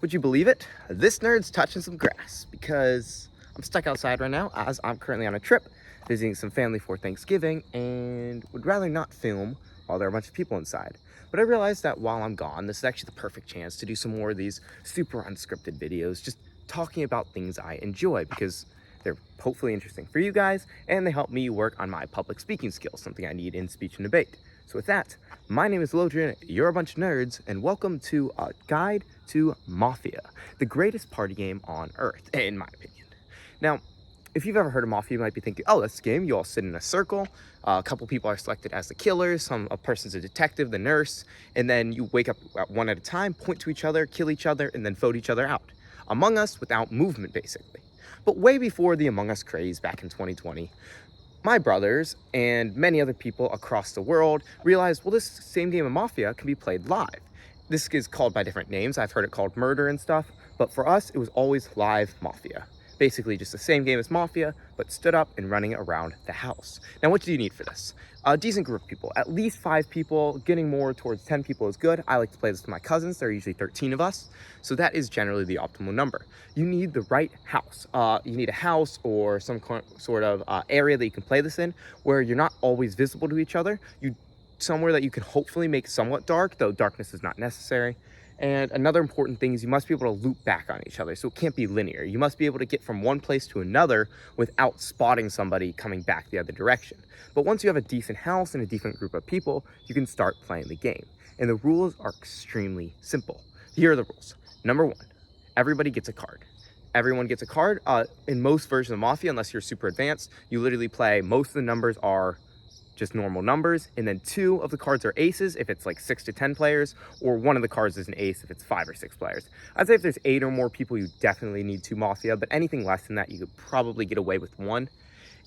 Would you believe it? This nerd's touching some grass because I'm stuck outside right now as I'm currently on a trip visiting some family for Thanksgiving and would rather not film while there are a bunch of people inside. But I realized that while I'm gone, this is actually the perfect chance to do some more of these super unscripted videos, just talking about things I enjoy because they're hopefully interesting for you guys and they help me work on my public speaking skills, something I need in speech and debate. So with that, my name is Lodrian, you're a bunch of nerds, and welcome to a guide to Mafia, the greatest party game on Earth, in my opinion. Now, if you've ever heard of Mafia, you might be thinking, oh, that's the game. You all sit in a circle. A couple people are selected as the killers. A person's a detective, the nurse. And then you wake up one at a time, point to each other, kill each other, and then vote each other out. Among Us without movement, basically. But way before the Among Us craze back in 2020, my brothers and many other people across the world realized, well, this same game of Mafia can be played live. This is called by different names. I've heard it called Murder and stuff. But for us, it was always live Mafia. Basically just the same game as Mafia, but stood up and running around the house. Now, what do you need for this? A decent group of people, at least 5 people. Getting more towards 10 people is good. I like to play this with my cousins. There are usually 13 of us. So that is generally the optimal number. You need the right house. You need a house or some sort of area that you can play this in where you're not always visible to each other. Somewhere that you can hopefully make somewhat dark, though darkness is not necessary. And another important thing is you must be able to loop back on each other, so it can't be linear. You must be able to get from one place to another without spotting somebody coming back the other direction. But once you have a decent house and a decent group of people, you can start playing the game. And the rules are extremely simple. Here are the rules. Number 1, everybody gets a card. Everyone gets a card. In most versions of Mafia, unless you're super advanced, you literally play, most of the numbers are just normal numbers, and then 2 of the cards are aces if it's like 6 to 10 players, or 1 of the cards is an ace if it's 5 or 6 players. I'd say if there's 8 or more people, you definitely need 2 Mafia, but anything less than that, you could probably get away with 1.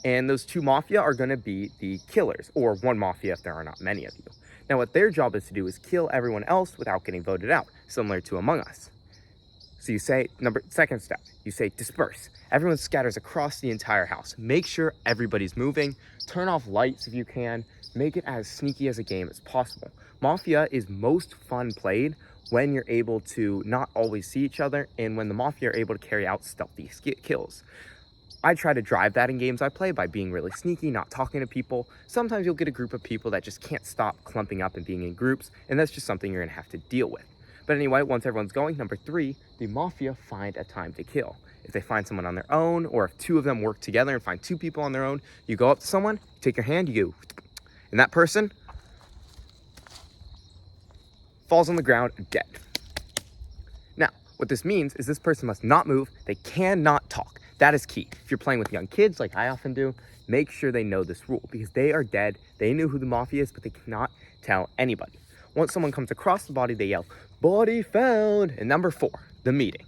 And those 2 Mafia are going to be the killers, or 1 Mafia if there are not many of you. Now, what their job is to do is kill everyone else without getting voted out, similar to Among Us. So you say, second step, you say disperse. Everyone scatters across the entire house. Make sure everybody's moving. Turn off lights if you can. Make it as sneaky as a game as possible. Mafia is most fun played when you're able to not always see each other and when the Mafia are able to carry out stealthy kills. I try to drive that in games I play by being really sneaky, not talking to people. Sometimes you'll get a group of people that just can't stop clumping up and being in groups, and that's just something you're gonna have to deal with. But anyway, once everyone's going, number 3, the Mafia find a time to kill. If they find someone on their own, or if 2 of them work together and find 2 people on their own, you go up to someone, take your hand, you go, and that person falls on the ground dead. Now, what this means is this person must not move, they cannot talk. That is key. If you're playing with young kids, like I often do, make sure they know this rule, because they are dead, they know who the Mafia is, but they cannot tell anybody. Once someone comes across the body, they yell, "Body found!" And number 4, the meeting.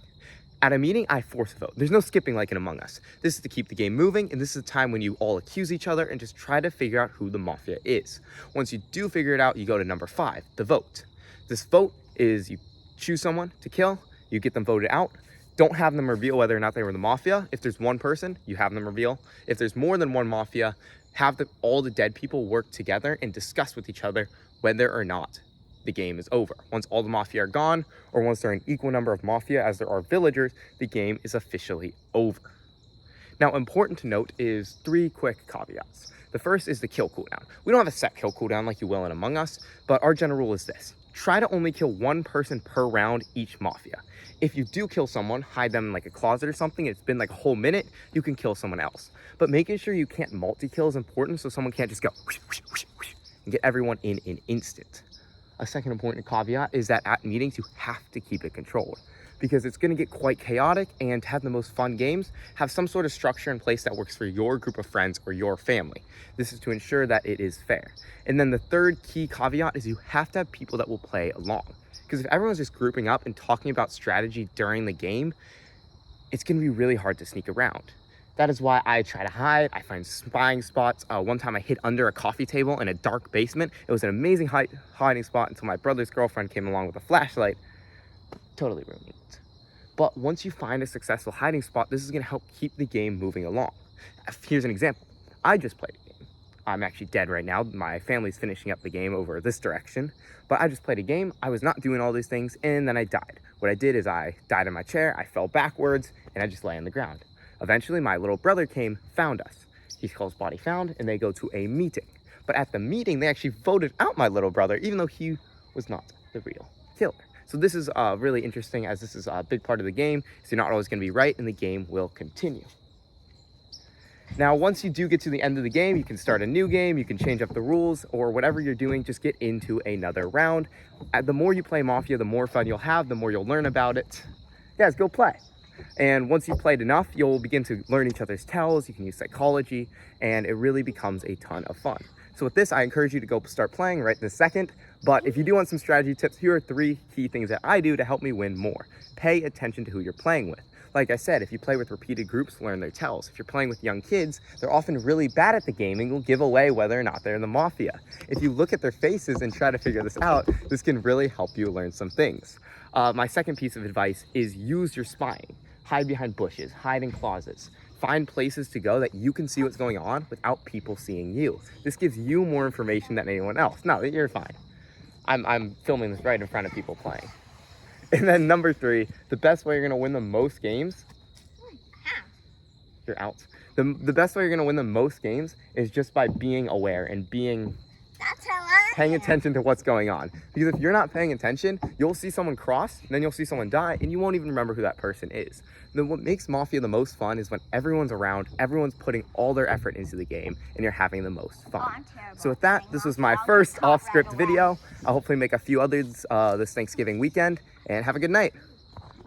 At a meeting, I force vote. There's no skipping like in Among Us. This is to keep the game moving, and this is a time when you all accuse each other and just try to figure out who the Mafia is. Once you do figure it out, you go to number 5, the vote. This vote is you choose someone to kill, you get them voted out. Don't have them reveal whether or not they were the Mafia. If there's 1 person, you have them reveal. If there's more than 1 Mafia, have all the dead people work together and discuss with each other whether or not the game is over. Once all the Mafia are gone, or once there are an equal number of Mafia as there are villagers, the game is officially over. Now, important to note is 3 quick caveats. The first is the kill cooldown. We don't have a set kill cooldown like you will in Among Us, but our general rule is this. Try to only kill 1 person per round each Mafia. If you do kill someone, hide them in like a closet or something, it's been like a whole minute, you can kill someone else. But making sure you can't multi-kill is important, so someone can't just go whoosh, whoosh, whoosh, whoosh, and get everyone in an instant. A second important caveat is that at meetings, you have to keep it controlled because it's going to get quite chaotic, and to have the most fun games, have some sort of structure in place that works for your group of friends or your family. This is to ensure that it is fair. And then the third key caveat is you have to have people that will play along. Because if everyone's just grouping up and talking about strategy during the game, it's going to be really hard to sneak around. That is why I try to hide. I find spying spots. One time I hid under a coffee table in a dark basement. It was an amazing hiding spot until my brother's girlfriend came along with a flashlight. Totally ruined it. But once you find a successful hiding spot, this is going to help keep the game moving along. Here's an example. I just played a game. I'm actually dead right now. My family's finishing up the game over this direction. But I just played a game. I was not doing all these things, and then I died. What I did is I died in my chair, I fell backwards, and I just lay on the ground. Eventually, my little brother came, found us. He calls body found, and they go to a meeting. But at the meeting, they actually voted out my little brother, even though he was not the real killer. So this is really interesting, as this is a big part of the game, so you're not always going to be right, and the game will continue. Now, once you do get to the end of the game, you can start a new game, you can change up the rules, or whatever you're doing, just get into another round. The more you play Mafia, the more fun you'll have, the more you'll learn about it. Guys, go play. And once you've played enough, you'll begin to learn each other's tells, you can use psychology, and it really becomes a ton of fun. So with this, I encourage you to go start playing right this second. But if you do want some strategy tips, here are 3 key things that I do to help me win more. Pay attention to who you're playing with. Like I said, if you play with repeated groups, learn their tells. If you're playing with young kids, they're often really bad at the game and will give away whether or not they're in the Mafia. If you look at their faces and try to figure this out, this can really help you learn some things. My second piece of advice is use your spying. Hide behind bushes, hide in closets. Find places to go that you can see what's going on without people seeing you. This gives you more information than anyone else. No, you're fine. I'm filming this right in front of people playing. And then number 3, the best way you're gonna win the most games, you're out. The best way you're gonna win the most games is just by being aware and paying attention to what's going on. Because if you're not paying attention, you'll see someone cross, and then you'll see someone die, and you won't even remember who that person is. Then what makes Mafia the most fun is when everyone's around, everyone's putting all their effort into the game, and you're having the most fun. So with that, this was my first off-script video. I'll hopefully make a few others this Thanksgiving weekend, and have a good night.